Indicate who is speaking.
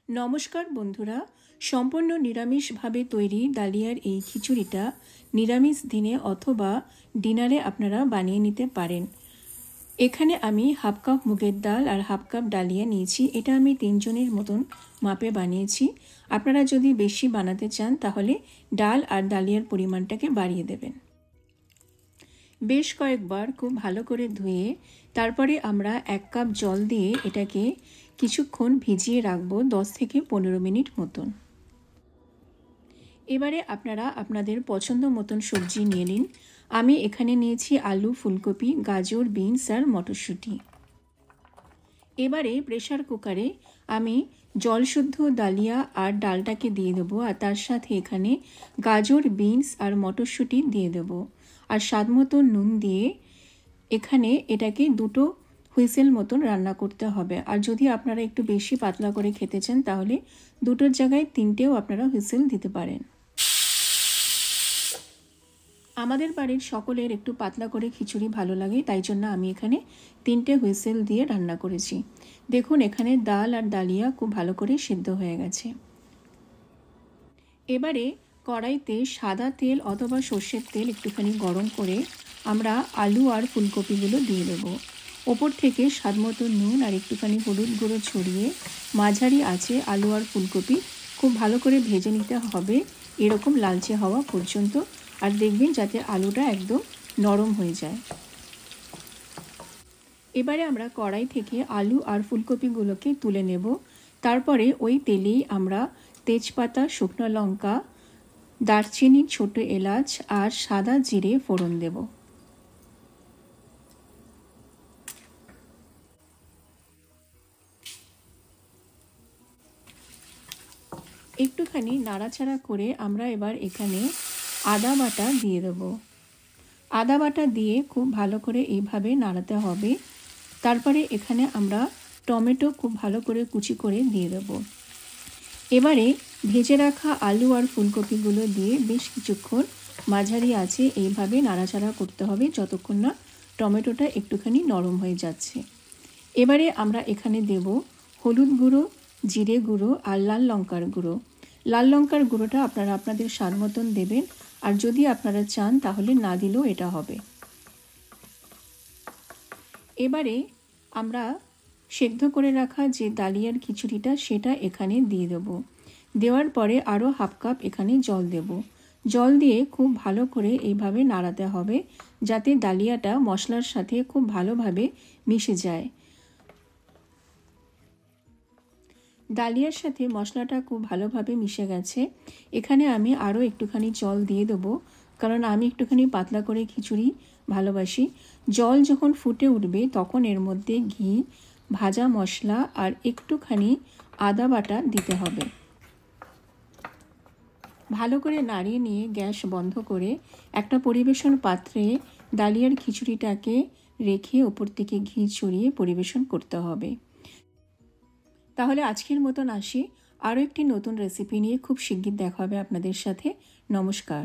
Speaker 1: नमस्कार बंधुरा सम्पूर्ण निरामिषभावे तैरी डालियार এই খিচুড়িটা निरामिष दिने अथवा डिनारे आपनारा बानिये निते पारेन। एखाने आमी हाफ कप मुगेर डाल और हाफ कप डालिया निয়েছি। এটা আমি 3 জনের মতন মাপে বানিয়েছি। আপনারা যদি বেশি বানাতে চান তাহলে ডাল আর ডালিয়ার পরিমাণটাকে বাড়িয়ে দেবেন। বেশ কয়েকবার খুব ভালো করে ধুয়ে তারপরে আমরা 1 কাপ জল দিয়ে এটাকে কিছুক্ষণ ভিজিয়ে রাখবো 10 থেকে 15 মিনিট মতন। এবারে আপনারা আপনাদের পছন্দ মতন সবজি নিয়ে নিন। আমি এখানে নিয়েছি আলু, ফুলকপি, গাজর, বিনস আর মটরশুঁটি। এবারে প্রেসার কুকারে আমি জলশুদ্ধ ডালিয়া আর ডালটাকে দিয়ে দেবো আর তার সাথে এখানে গাজর, বিনস আর মটরশুঁটি দিয়ে দেবো আর স্বাদমতো নুন দিয়ে এখানে এটাকে দুটো হুইসেল মতন রান্না করতে হবে। আর যদি আপনারা একটু বেশি পাতলা করে খেতে চান তাহলে দুটোর জায়গায় 3টেও আপনারা হুইসেল দিতে পারেন। আমাদের বাড়ির সকলের একটু পাতলা করে খিচুড়ি ভালো লাগে, তাই জন্য আমি এখানে 3টে হুইসেল দিয়ে রান্না করেছি। দেখুন এখানে ডাল আর ডালিয়া খুব ভালো করে সিদ্ধ হয়ে গেছে। এবারে কড়াইতে সাদা তেল অথবা সর্ষের তেল একটুখানি গরম করে আমরা আলু আর ফুলকপিগুলো দিয়ে দেবো। ওপর থেকে স্বাদমতো নুন আর একটুখানি হলুদ গুঁড়ো ছড়িয়ে মাঝারি আঁচে আলু আর ফুলকপি খুব ভালো করে ভেজে নিতে হবে এরকম লালচে হওয়া পর্যন্ত। আর দেখবেন যাতে আলুটা একদম নরম হয়ে যায়। এবারে আমরা কড়াই থেকে আলু আর ফুলকপিগুলোকে তুলে নেব। তারপরে ওই তেলেই আমরা তেজপাতা, শুকনো লঙ্কা, দারচিনি, ছোট এলাচ আর সাদা জিরে ফোড়ন দেব। একটুখানি নাড়াচাড়া করে আমরা এবার এখানে আদা বাটা দিয়ে দেব। আদা বাটা দিয়ে খুব ভালো করে এইভাবে নাড়াতে হবে। তারপরে এখানে আমরা টমেটো খুব ভালো করে কুচি করে দিয়ে দেব। এবারে ভেজে রাখা আলু আর ফুলকপিগুলো দিয়ে বেশ কিছুক্ষণ মাঝারি আঁচে এইভাবে নাড়াচাড়া করতে হবে যতক্ষণ না টমেটোটা একটুখানি নরম হয়ে যাচ্ছে। এবারে আমরা এখানে দেব হলুদ গুঁড়ো, জিরে গুঁড়ো আর লাল লঙ্কার গুঁড়ো। লাল লঙ্কার গুঁড়োটা আপনারা আপনাদের স্বাদ মতন দেবেন, আর যদি আপনারা চান তাহলে না দিলেও এটা হবে। এবারে আমরা সেদ্ধ করে রাখা যে ডালিয়ার খিচুড়িটা সেটা এখানে দিয়ে দেব। দেওয়ার পরে আরও হাফ কাপ এখানে জল দেব। জল দিয়ে খুব ভালো করে এইভাবে নাড়াতে হবে যাতে ডালিয়াটা মশলার সাথে খুব ভালোভাবে মিশে যায়। ডালিয়ার সাথে মশলাটা খুব ভালোভাবে মিশে গেছে। এখানে আমি আরও একটুখানি জল দিয়ে দেবো, কারণ আমি একটুখানি পাতলা করে খিচুড়ি ভালোবাসি। জল যখন ফুটে উঠবে তখন এর মধ্যে ঘি, ভাজা মশলা আর একটুখানি আদা বাটা দিতে হবে। ভালো করে নাড়িয়ে নিয়ে গ্যাস বন্ধ করে একটা পরিবেশন পাত্রে ডালিয়ার খিচুড়িটাকে রেখে ওপর থেকে ঘি ছড়িয়ে পরিবেশন করতে হবে। তাহলে আজকের মতন আসি, আরও একটি নতুন রেসিপি নিয়ে খুব শিগগির দেখা হবে আপনাদের সাথে। নমস্কার।